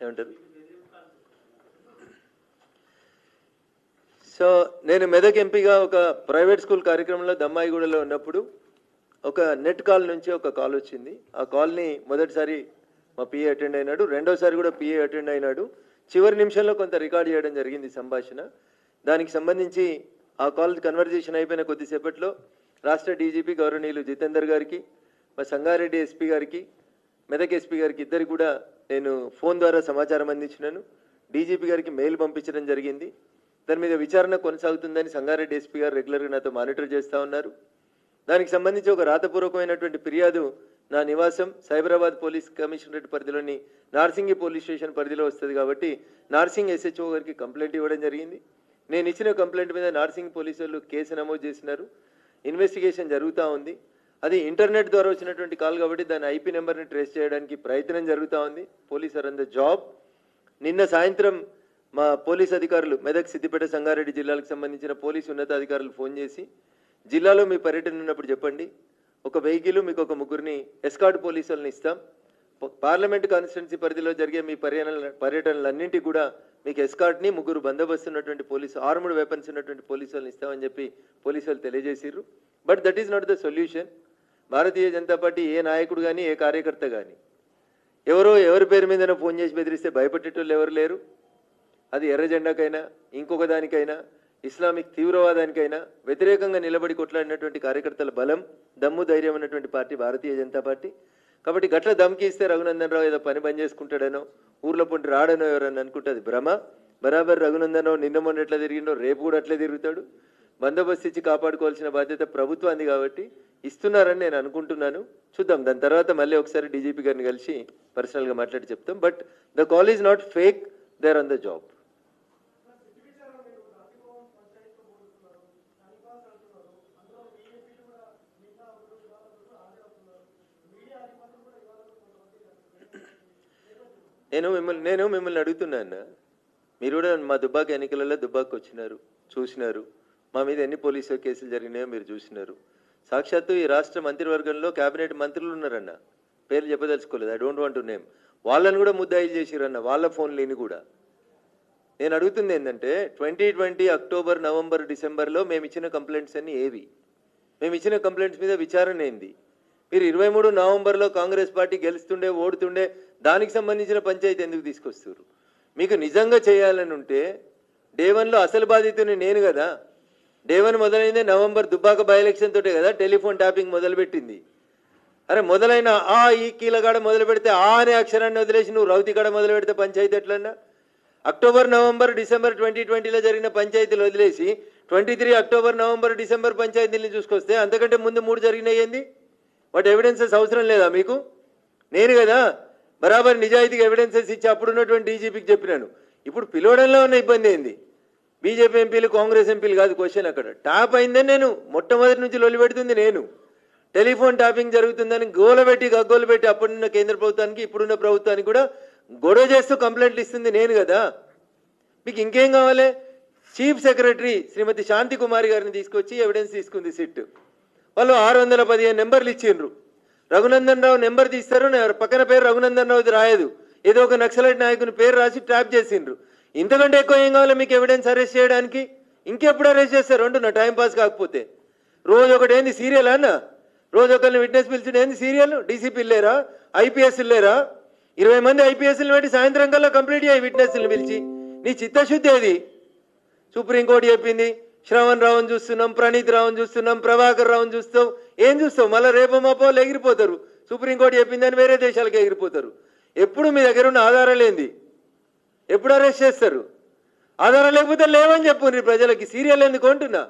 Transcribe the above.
ఏమంటారు? సో నేను మెదక్ ఎంపీగా ఒక ప్రైవేట్ స్కూల్ కార్యక్రమంలో దమ్మాయిగూడలో ఉన్నప్పుడు ఒక నెట్ కాల్ నుంచి ఒక కాల్ వచ్చింది. ఆ కాల్ని మొదటిసారి మా పిఏ అటెండ్ అయినాడు, రెండోసారి కూడా పిఏ అటెండ్ అయినాడు. చివరి నిమిషంలో కొంత రికార్డ్ చేయడం జరిగింది సంభాషణ. దానికి సంబంధించి ఆ కాల్ కన్వర్జేషన్ అయిపోయిన కొద్దిసేపట్లో రాష్ట్ర డీజీపీ గౌరవనీయులు జితేందర్ గారికి, మా సంగారెడ్డి ఎస్పీ గారికి, మెదక్ ఎస్పీ గారికి ఇద్దరికి కూడా నేను ఫోన్ ద్వారా సమాచారం అందించినాను. డీజీపీ గారికి మెయిల్ పంపించడం జరిగింది. దాని మీద విచారణ కొనసాగుతుందని సంగారెడ్డి ఎస్పీ గారు రెగ్యులర్గా నాతో మానిటర్ చేస్తూ ఉన్నారు. దానికి సంబంధించి ఒక రాతపూర్వకమైనటువంటి ఫిర్యాదు నా నివాసం సైబరాబాద్ పోలీస్ కమిషనరేట్ పరిధిలోని నార్సింగి పోలీస్ స్టేషన్ పరిధిలో వస్తుంది కాబట్టి నార్సింగ్ ఎస్హెచ్ఓ గారికి కంప్లైంట్ ఇవ్వడం జరిగింది. నేను ఇచ్చిన కంప్లైంట్ మీద నార్సింగ్ పోలీసు వాళ్ళు కేసు నమోదు చేసినారు. ఇన్వెస్టిగేషన్ జరుగుతూ ఉంది. అది ఇంటర్నెట్ ద్వారా వచ్చినటువంటి కాల్ కాబట్టి దాని ఐపీ నెంబర్ని ట్రేస్ చేయడానికి ప్రయత్నం జరుగుతూ ఉంది. Police are on the job. నిన్న సాయంత్రం మా పోలీస్ అధికారులు మెదక్, సిద్దిపేట, సంగారెడ్డి జిల్లాలకు సంబంధించిన పోలీసు ఉన్నతాధికారులు ఫోన్ చేసి జిల్లాలో మీ పర్యటన ఉన్నప్పుడు చెప్పండి, ఒక వెహికల్ మీకు ఒక ముగ్గురిని ఎస్కార్ట్ పోలీసులను ఇస్తాం, పార్లమెంట్ కాన్స్టిట్యున్సీ పరిధిలో జరిగే మీ పర్యటనలన్నింటికి కూడా మీకు ఎస్కార్ట్ని, ముగ్గురు బందోబస్తు ఉన్నటువంటి పోలీసు, ఆర్మ్డ్ వెపన్స్ ఉన్నటువంటి పోలీసులను ఇస్తామని చెప్పి పోలీసులు తెలియజేసిర్రు. But that is not the solution. Bharatiya Janata party ఏ నాయకుడు కానీ ఏ కార్యకర్త కానీ ఎవరి పేరు మీదైనా ఫోన్ చేసి బెదిరిస్తే భయపడేటోళ్ళు ఎవరు లేరు. అది ఎర్ర జెండాకైనా ఇంకొక దానికైనా ఇస్లామిక్ తీవ్రవాదానికైనా వ్యతిరేకంగా నిలబడి కొట్లాడినటువంటి కార్యకర్తల బలం, దమ్ము, ధైర్యం ఉన్నటువంటి పార్టీ భారతీయ జనతా పార్టీ. కాబట్టి గట్ల దమ్కి ఇస్తే రఘునందన్ రావు ఏదో పని బంద్ చేసుకుంటాడనో, ఊర్లో పొంటి రాడనో ఎవరన్నా అనుకుంటుంది భ్రమ. బరాబర్ రఘునందన్ రావు నిన్న మొన్న ఎట్లా తిరిగిండో రేపు కూడా అట్లే తిరుగుతాడు. బందోబస్తు ఇచ్చి కాపాడుకోవాల్సిన బాధ్యత ప్రభుత్వాన్ని కాబట్టి ఇస్తున్నారని నేను అనుకుంటున్నాను. చూద్దాం, దాని తర్వాత మళ్ళీ ఒకసారి డీజీపీ గారిని కలిసి పర్సనల్గా మాట్లాడి చెప్తాం. But the call is not fake, they are on the job. నేను మిమ్మల్ని అడుగుతున్నాను, మీరు కూడా మా దుబ్బాక ఎన్నికలలో దుబ్బాకు వచ్చినారు, చూసినారు. మా మీద ఎన్ని పోలీసు కేసులు జరిగినాయో మీరు చూసినారు. సాక్షాత్తు ఈ రాష్ట్ర మంత్రివర్గంలో కేబినెట్ మంత్రులు ఉన్నారన్న, పేర్లు చెప్పదలుచుకోలేదు, I don't want to name. వాళ్ళని కూడా ముద్దాయిలు చేసిరన్న, వాళ్ళ ఫోన్లేని కూడా. నేను అడుగుతుంది ఏంటంటే 2020 అక్టోబర్, నవంబర్, డిసెంబర్లో మేము ఇచ్చిన కంప్లైంట్స్ అన్నీ ఏవి? మేము ఇచ్చిన కంప్లైంట్స్ మీద విచారణ ఏంది? మీరు 23 నవంబర్లో కాంగ్రెస్ పార్టీ గెలుస్తుండే, ఓడుతుండే, దానికి సంబంధించిన పంచాయతీ ఎందుకు తీసుకొస్తారు? మీకు నిజంగా చేయాలని ఉంటే డే 1లో అసలు బాధితుని నేను కదా. డే 1 మొదలైందే నవంబర్ దుబ్బాక బై ఎలక్షన్ తోటే కదా టెలిఫోన్ ట్యాపింగ్ మొదలుపెట్టింది. అరే మొదలైన ఈ కీలగాడ మొదలు పెడితే అనే అక్షరాన్ని వదిలేసి నువ్వు రౌతికాడ మొదలు పెడితే పంచాయతీ ఎట్లన్నా? అక్టోబర్, నవంబర్, డిసెంబర్ 2020లో జరిగిన పంచాయతీలు వదిలేసి 23 అక్టోబర్, నవంబర్, డిసెంబర్ పంచాయతీలను చూసుకొస్తే అంతకంటే ముందు 3 జరిగినాయి ఏంది? వాటి ఎవిడెన్సెస్ అవసరం లేదా మీకు? నేను కదా బరాబర్ నిజాయితీగా ఎవిడెన్సెస్ ఇచ్చి అప్పుడున్నటువంటి డీజీపీకి చెప్పినాను. ఇప్పుడు పిలవడంలో ఉన్న ఇబ్బంది ఏంది? బీజేపీ ఎంపీలు, కాంగ్రెస్ ఎంపీలు కాదు క్వశ్చన్. అక్కడ ట్యాప్ అయిందని నేను మొట్టమొదటి నుంచి లొల్లి పెడుతుంది నేను. టెలిఫోన్ ట్యాపింగ్ జరుగుతుందని గోలబెట్టి గగ్గోలు పెట్టి అప్పుడున్న కేంద్ర ప్రభుత్వానికి, ఇప్పుడున్న ప్రభుత్వానికి కూడా గొడవ చేస్తూ కంప్లైంట్లు ఇస్తుంది నేను కదా. మీకు ఇంకేం కావాలి? చీఫ్ సెక్రటరీ శ్రీమతి శాంతి కుమారి గారిని తీసుకొచ్చి ఎవిడెన్స్ తీసుకుంది సిట్. వాళ్ళు 615 నెంబర్లు ఇచ్చిండ్రు. రఘునందన్ రావు నెంబర్ తీస్తారు, పక్కన పేరు రఘునందన్ రావుది రాయదు, ఏదో ఒక నక్సలైట్ నాయకుని పేరు రాసి ట్రాప్ చేసిండ్రు. ఇంతకంటే ఎక్కువ ఏం కావాలి మీకు ఎవిడెన్స్ అరెస్ట్ చేయడానికి? ఇంకెప్పుడు అరెస్ట్ చేస్తారు అంటున్నా, టైంపాస్ కాకపోతే. రోజు ఒకటి ఏంది సీరియల్ అన్న? రోజు ఒకరిని విట్నెస్ పిలిచిన ఏంది సీరియల్? డీసీపీలు లేరా? ఐపీఎస్లు లేరా? 20 మంది ఐపీఎస్లు పెట్టి సాయంత్రం కల్లా కంప్లీట్ అయ్యి విట్నెస్లు పిలిచి నీ చిత్తశుద్ధి ఏది? సుప్రీంకోర్టు చెప్పింది, శ్రవణ్ రావుని చూస్తున్నాం, ప్రణీత్ రావుని చూస్తున్నాం, ప్రభాకర్ రావుని చూస్తావు. ఏం చూస్తావు? మళ్ళీ రేపో మాపో ఎగిరిపోతారు. సుప్రీంకోర్టు చెప్పిందని వేరే దేశాలకు ఎగిరిపోతారు. ఎప్పుడు మీ దగ్గర ఉన్న ఆధారాలు ఏంది? ఎప్పుడు అరెస్ట్ చేస్తారు? ఆధారం లేకపోతే లేవని చెప్పు ప్రజలకి. సీరియల్ ఎందుకు అంటున్నా.